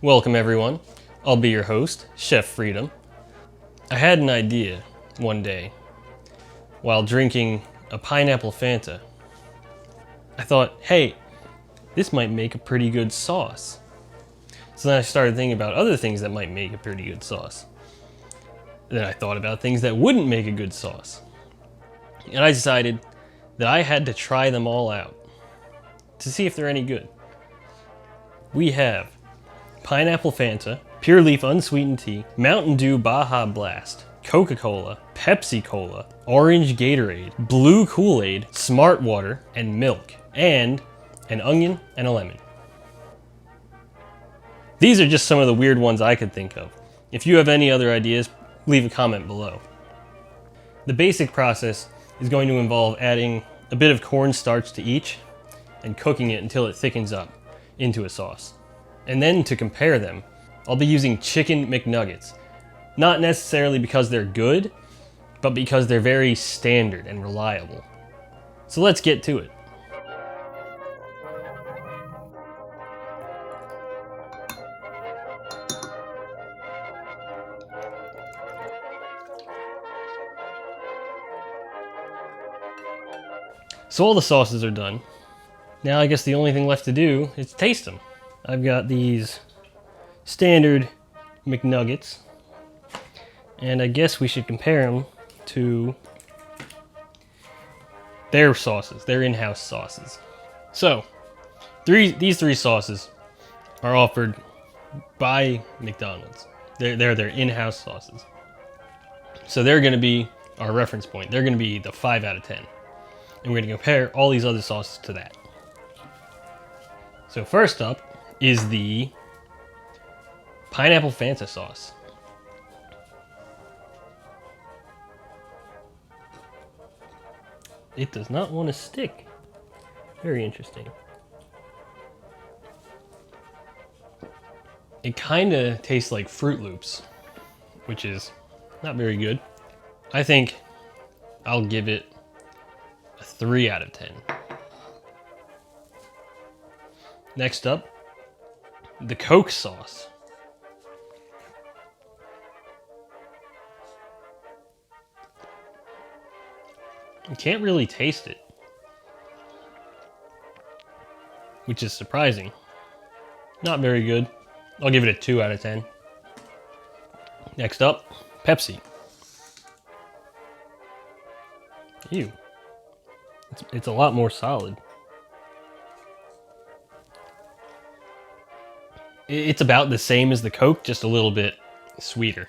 Welcome everyone. I'll be your host, Chef Freedom. I had an idea one day while drinking a pineapple Fanta. I thought, hey, this might make a pretty good sauce. So then I started thinking about other things that might make a pretty good sauce. Then I thought about things that wouldn't make a good sauce. And I decided that I had to try them all out to see if they're any good. We have pineapple Fanta, Pure Leaf unsweetened tea, Mountain Dew Baja Blast, Coca-Cola, Pepsi Cola, Orange Gatorade, Blue Kool-Aid, Smart Water, and milk, and an onion and a lemon. These are just some of the weird ones I could think of. If you have any other ideas, leave a comment below. The basic process is going to involve adding a bit of cornstarch to each and cooking it until it thickens up into a sauce. And then to compare them, I'll be using chicken McNuggets. Not necessarily because they're good, but because they're very standard and reliable. So let's get to it. So all the sauces are done. Now I guess the only thing left to do is taste them. I've got these standard McNuggets, and I guess we should compare them to their sauces, their in-house sauces. So, these three sauces are offered by McDonald's. They're their in-house sauces. So they're going to be our reference point. They're going to be the 5 out of 10. And we're going to compare all these other sauces to that. So first up is the pineapple Fanta sauce. It does not want to stick. Very interesting. It kind of tastes like Fruit Loops, which is not very good. I think I'll give it a 3 out of 10. Next up, the Coke sauce. You can't really taste it, which is surprising. Not very good. I'll give it a 2 out of 10. Next up, Pepsi. Ew. It's a lot more solid. It's about the same as the Coke, just a little bit sweeter.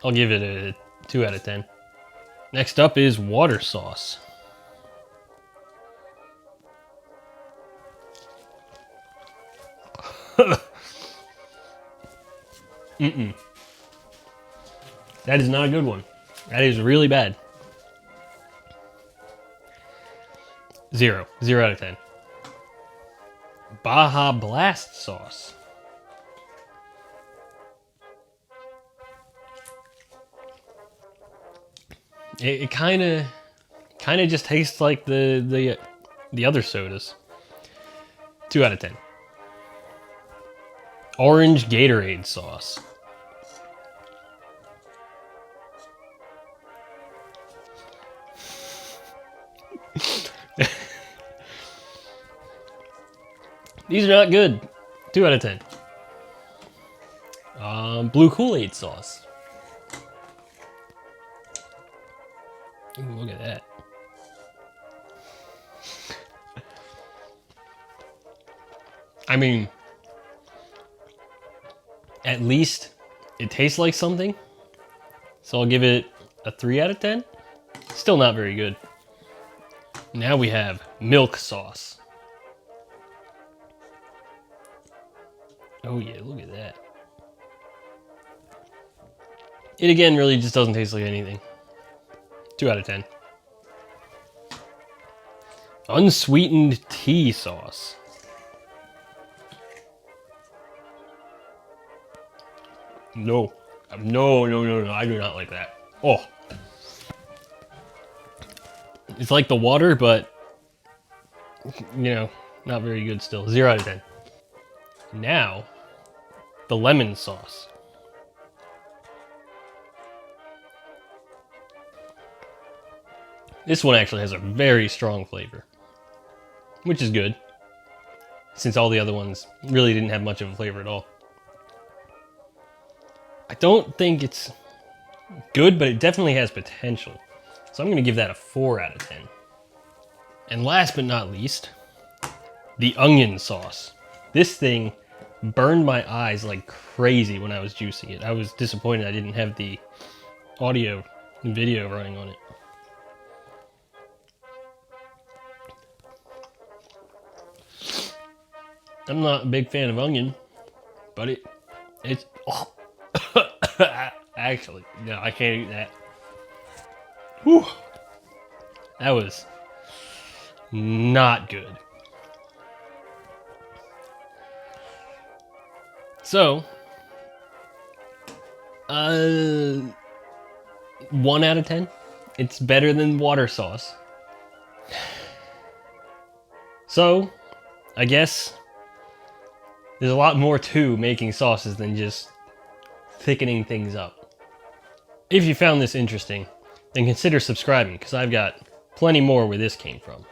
I'll give it a 2 out of 10. Next up is water sauce. That is not a good one. That is really bad. 0 out of 10. Baja Blast sauce. It kind of just tastes like the other sodas. 2 out of 10. Orange Gatorade sauce. These are not good. 2 out of 10. Blue Kool-Aid sauce. Ooh, look at that. I mean, at least it tastes like something. So I'll give it a 3 out of 10. Still not very good. Now we have milk sauce. Oh yeah, look at that. It again really just doesn't taste like anything. 2 out of 10. Unsweetened tea sauce. No. No, I do not like that. Oh. It's like the water, but, you know, not very good still. 0 out of 10. Now, the lemon sauce. This one actually has a very strong flavor, which is good, since all the other ones really didn't have much of a flavor at all. I don't think it's good, but it definitely has potential. So I'm going to give that a 4 out of 10. And last but not least, the onion sauce. This thing burned my eyes like crazy when I was juicing it. I was disappointed I didn't have the audio and video running on it. I'm not a big fan of onion, but it's oh. Actually, no, I can't eat that. Whew. That was not good. So, 1 out of 10. It's better than water sauce. So, I guess there's a lot more to making sauces than just thickening things up. If you found this interesting, then consider subscribing, because I've got plenty more where this came from.